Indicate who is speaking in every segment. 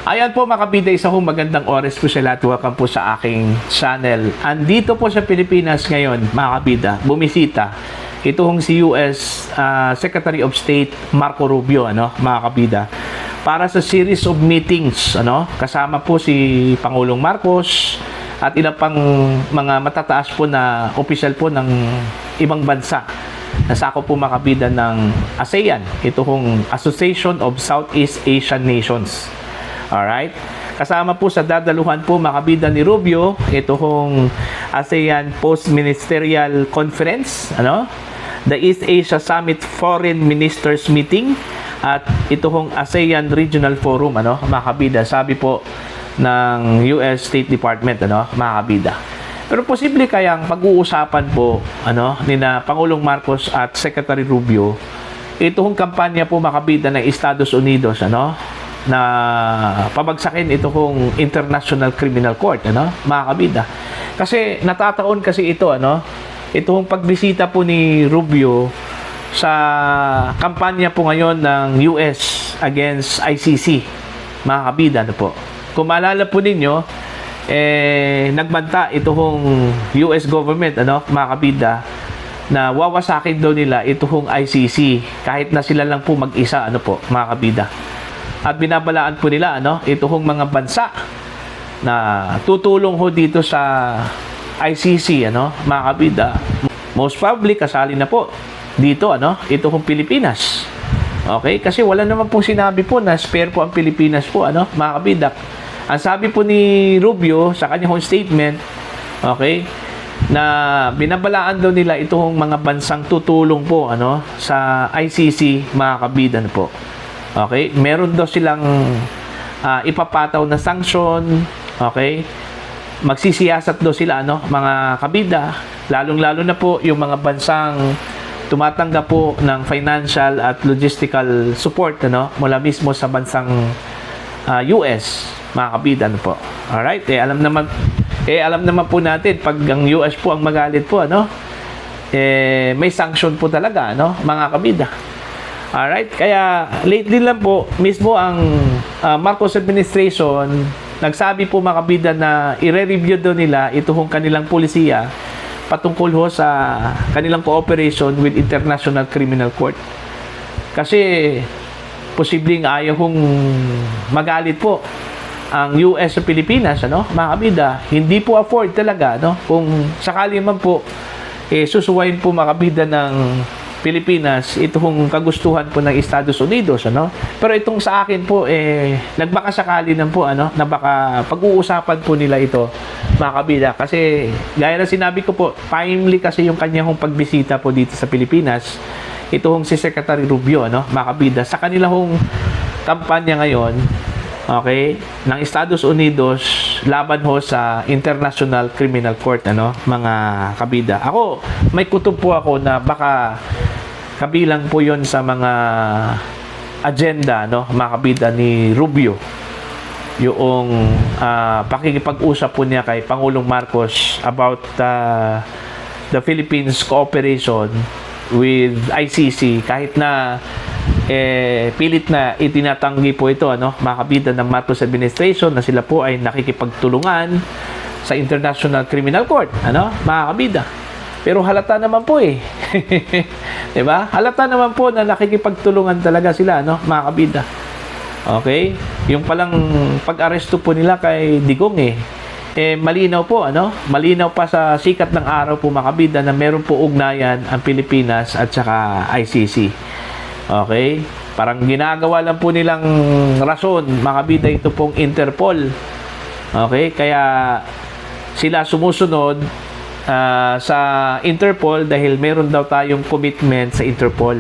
Speaker 1: Ayan po mga kabida, isa hong magandang oras po sa lahat. Welcome po sa aking channel. Andito po sa Pilipinas ngayon mga kabida, bumisita ito hong si US Secretary of State Marco Rubio, mga kabida, para sa series of meetings, kasama po si Pangulong Marcos at ilang pang mga matataas po na opisyal po ng ibang bansa. Nasako po mga kabida ng ASEAN, ito hong Association of Southeast Asian Nations. Alright? Kasama po sa dadaluhan po mga kabida ni Rubio, ito hong ASEAN Post-Ministerial Conference, the East Asia Summit Foreign Ministers Meeting, at ito hong ASEAN Regional Forum, mga kabida, sabi po ng US State Department, mga kabida. Pero posible kayang pag-uusapan po nina Pangulong Marcos at Secretary Rubio ito hong kampanya po mga kabida ng Estados Unidos, na pabagsakin ito hong International Criminal Court, mga kabida. Kasi natataon kasi ito, ito hong pagbisita po ni Rubio sa kampanya po ngayon ng US against ICC, mga kabida, po. Kung maalala po ninyo, nagbanta ito hong US government, mga kabida, na wawasakin daw nila ito hong ICC kahit na sila lang po mag-isa, mga kabida. At binabalaan po nila, ito hong mga bansa na tutulong ho dito sa ICC, mga kabida. Most probably, kasali na po dito, ito hong Pilipinas. Okay? Kasi wala naman pong sinabi po na spare po ang Pilipinas po, mga kabida. Ang sabi po ni Rubio sa kanyang statement, okay, na binabalaan daw nila ito hong mga bansang tutulong po, sa ICC, mga kabida, po. Okay? Meron daw silang ipapataw na sanction, okay? Magsisiyasat daw sila, mga kabida, lalong-lalo na po yung mga bansang tumatanggap po ng financial at logistical support, mula mismo sa bansang US, mga kabida, po. Alright? Alam naman po natin, pag ang US po ang magalit po, may sanction po talaga, mga kabida. Alright? Kaya lately lang po, mismo ang Marcos administration, nagsabi po mga kabida na i-review daw nila ito hong kanilang polisiya patungkol ho sa kanilang cooperation with International Criminal Court. Kasi posibleng ayaw hong magalit po ang US sa Pilipinas, mga kabida. Hindi po afford talaga, kung sakali man po susuwain po mga kabida ng Pilipinas ito hong kagustuhan po ng Estados Unidos, Pero itong sa akin po nagbakasakali lang po, na baka pag-uusapan po nila ito, mga kabida, kasi gaya na sinabi ko po, timely kasi yung kanyang pagbisita po dito sa Pilipinas, ito hong si Secretary Rubio, mga kabida, sa kanila hong kampanya ngayon, okay, ng Estados Unidos laban ho sa International Criminal Court, mga kabida. Ako, may kutob po ako na baka kabilang po yon sa mga agenda, mga kabida, ni Rubio, yung pakikipag-usap po niya kay Pangulong Marcos about the Philippines cooperation with ICC, kahit na pilit na itinatanggi po ito, mga kabida, ng Marcos administration na sila po ay nakikipagtulungan sa International Criminal Court, mga kabida. Pero halata naman po diba? Halata naman po na nakikipagtulungan talaga sila, mga kabida. Okay? Yung palang pag-aresto po nila kay Digong malinaw po, malinaw pa sa sikat ng araw po, mga kabida, na meron po ugnayan ang Pilipinas at saka ICC. Okay? Parang ginagawa lang po nilang rason, mga kabida, ito pong Interpol. Okay? Kaya sila sumusunod sa Interpol dahil meron daw tayong commitment sa Interpol.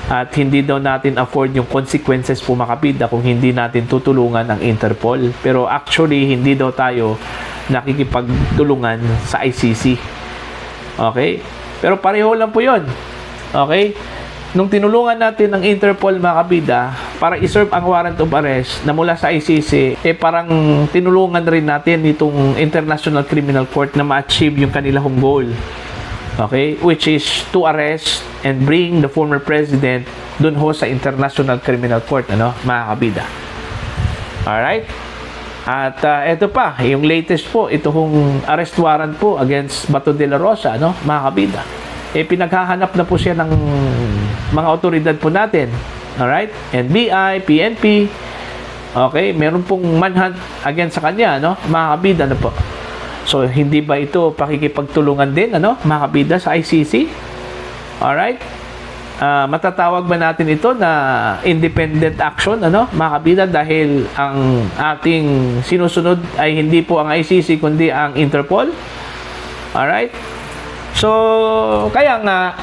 Speaker 1: At hindi daw natin afford yung consequences po, mga kabida, kung hindi natin tutulungan ang Interpol. Pero actually, hindi daw tayo nakikipagtulungan sa ICC. Okay? Pero pareho lang po yun. Okay? Nung tinulungan natin ang Interpol, mga kabida, para iserve ang warrant of arrest na mula sa ICC, parang tinulungan rin natin itong International Criminal Court na ma-achieve yung kanilang goal. Okay? Which is to arrest and bring the former president dun ho sa International Criminal Court, mga kabida. Alright? At ito pa, yung latest po, ito hong arrest warrant po against Bato de la Rosa, no, mga kabida. Pinaghahanap na po siya ng mga otoridad po natin. Alright? NBI, PNP. Okay? Meron pong manhunt against sa kanya, no, mga kabida na po. So, hindi ba ito pakikipagtulungan din, ano, mga kabida sa ICC? Alright? Matatawag ba natin ito na independent action, ano, mga kabida, dahil ang ating sinusunod ay hindi po ang ICC kundi ang Interpol? Alright? So, kaya nga,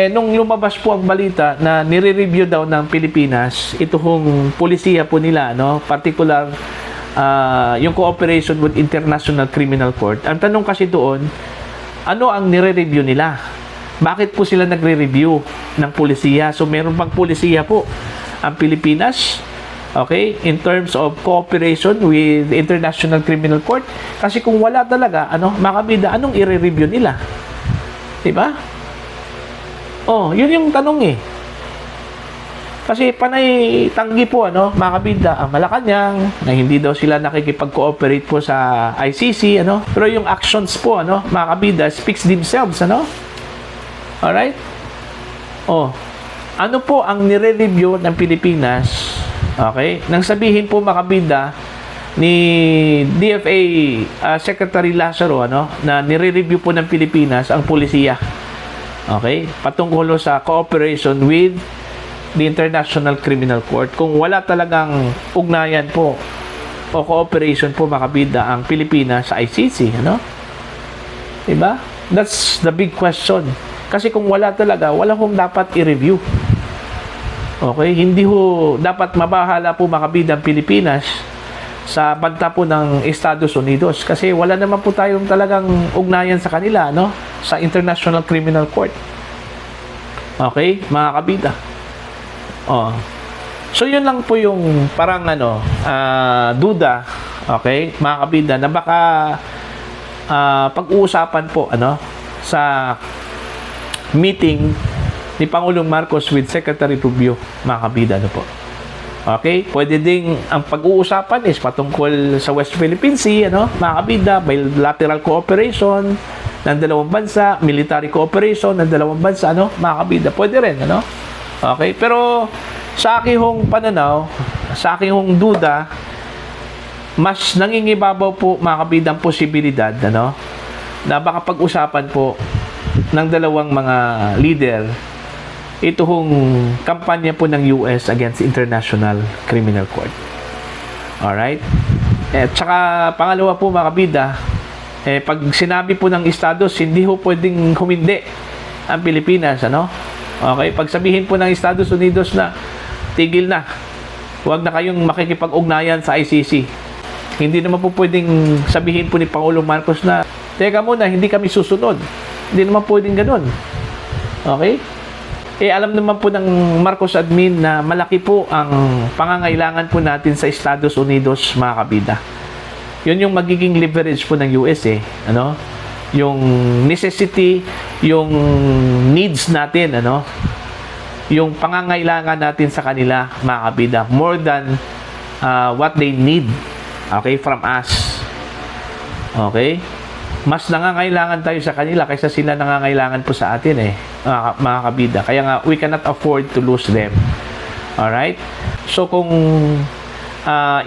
Speaker 1: nung lumabas po ang balita na nire-review daw ng Pilipinas, ito hong pulisiya po nila, no, particular, yung cooperation with International Criminal Court. Ang tanong kasi doon, ano ang nire-review nila? Bakit po sila nagre-review ng pulisiya? So, meron pang pulisiya po ang Pilipinas, okay, in terms of cooperation with the International Criminal Court. Kasi kung wala talaga, ano, mga kabida, anong i-review nila? Diba? Oh, yun yung tanong eh. Kasi panay tanggi po, ano, mga kabida, ang Malacanang, na hindi daw sila nakikipag-cooperate po sa ICC, ano. Pero yung actions po, ano, mga kabida, speaks themselves, ano. Alright? Oh, ano po ang nire-review ng Pilipinas? Okay? Nang sabihin po, mga kabida, ni DFA Secretary Lazaro, ano, na nire-review po ng Pilipinas ang pulisiya. Okay? Patungkol sa cooperation with the International Criminal Court. Kung wala talagang ugnayan po o cooperation po, mga kabida, ang Pilipinas sa ICC, ano? Diba? That's the big question. Kasi kung wala talaga, wala hong dapat i-review. Okay? Hindi ho dapat mabahala po, mga kabida, ang Pilipinas sa banta po ng Estados Unidos. Kasi wala naman po tayong talagang ugnayan sa kanila, no? Sa International Criminal Court. Okay? Mga kabida. Oh. So, yun lang po yung parang ano, duda, okay? Mga kabida, na baka pag-uusapan po, ano, sa meeting ni Pangulong Marcos with Secretary Rubio, mga kabida, ano po. Okay? Pwede ding ang pag-uusapan is patungkol sa West Philippine Sea, ano, mga kabida, bilateral cooperation ng dalawang bansa, military cooperation ng dalawang bansa, ano, mga kabida. Pwede rin, ano? Okay? Pero sa aking hong pananaw, sa aking hong duda, mas nangingibabaw po, mga kabida, ang posibilidad, ano, na baka pag-usapan po ng dalawang mga leader ito hong kampanya po ng US against International Criminal Court. Alright? Tsaka pangalawa po, mga kabida, pag sinabi po ng Estados, hindi ho pwedeng humindi ang Pilipinas, ano? Okay? Pag sabihin po ng Estados Unidos na tigil na, huwag na kayong makikipag-ugnayan sa ICC. Hindi naman po pwedeng sabihin po ni Pangulong Marcos na teka muna, hindi kami susunod. Hindi naman pwedeng ganun. Okay? Alam naman po ng Marcos admin na malaki po ang pangangailangan po natin sa Estados Unidos, mga kabida. Yun yung magiging leverage po ng US, ano? Yung necessity, yung needs natin, ano? Yung pangangailangan natin sa kanila, mga kabida, more than what they need, okay, from us. Okay? Mas nangangailangan tayo sa kanila kaysa sila nangangailangan po sa atin, mga kabida. Kaya nga, we cannot afford to lose them. Alright? So, kung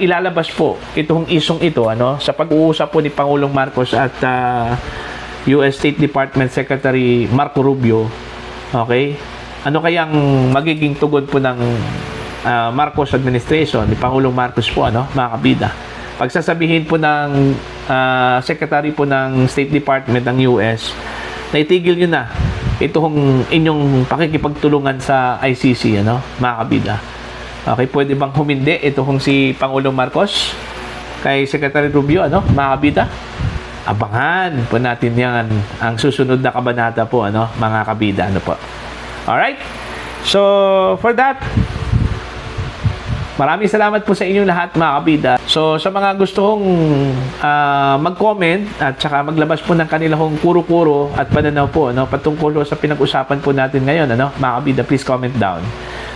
Speaker 1: ilalabas po itong isong ito, ano, sa pag-uusap po ni Pangulong Marcos at US State Department Secretary Marco Rubio, okay, ano kayang magiging tugon po ng Marcos administration, ni Pangulong Marcos po, ano, mga kabida? Pagsasabihin po ng Secretary po ng State Department ng US na itigil nyo na itong inyong pakikipagtulungan sa ICC, ano, mga kabida. Okay, pwede bang humindi itong si Pangulong Marcos kay Secretary Rubio, ano, mga kabida? Abangan po natin yan ang susunod na kabanata po, ano, mga kabida, ano po. Alright? So, for that, maraming salamat po sa inyong lahat, mga kabida. So, sa mga gustong mag-comment at saka maglabas po ng kanilang kuro-kuro at pananaw po, ano, patungkol sa pinag-usapan po natin ngayon, ano, mga kabida, please comment down.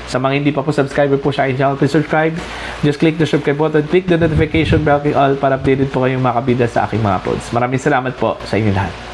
Speaker 1: Sa mga hindi pa po subscriber po sa aking channel, please subscribe. Just click the subscribe button, click the notification bell all para updated po kayong mga kabida sa aking mga uploads. Maraming salamat po sa inyo lahat.